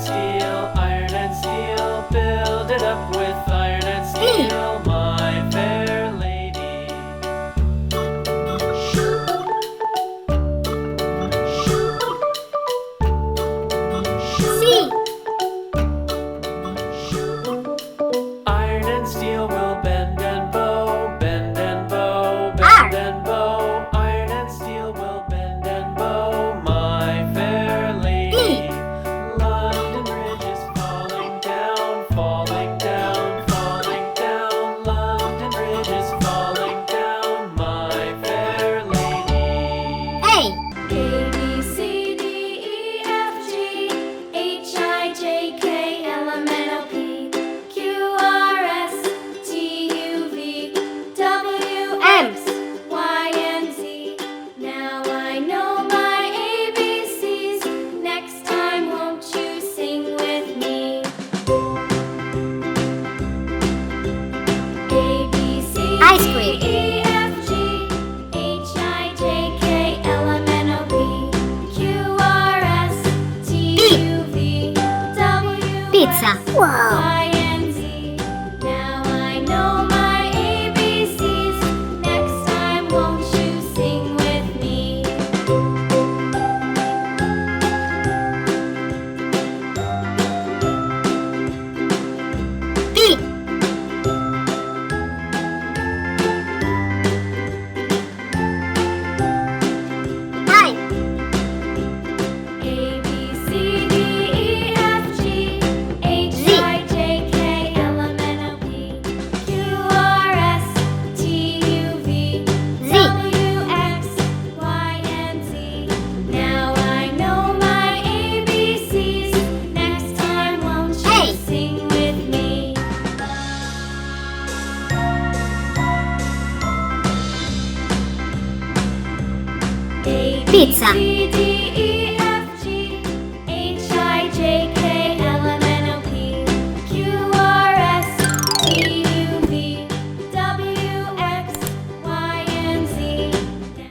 iron and steel, build it up with iron and steel, my fair lady. C. Iron and steel will bend and bow, bend and bow, R. bend and bow. Iron and steel will bend and bow, my fair lady. London Bridge is falling down, falling down, falling down. London Bridge is falling down, my fair lady. A. A, B, C, D, E, F, G, H, I, J, K, L, M, N, O, P, Q, R, S, T, U, V, W, X, Y, and Z. Now I know my ABCs. Next time, won't you sing with me? A, B, C, Ice D, cream. E, F, G, H, I, J, K, L, M, N, O, P, Q, R, S, T, U, V, W, Pizza. X, Wow. Y, and Z. Now I know my ABCs. Next time, won't you sing with me? B. I. A, B, C, D, E, F, G, H, I, J, K, L, M, N, O, P, Q, R, S, T, U, V, W, X, Y, and Z. Now I know my ABCs. Next time, won't you Hey. sing with me? A, B, Pizza. C, D,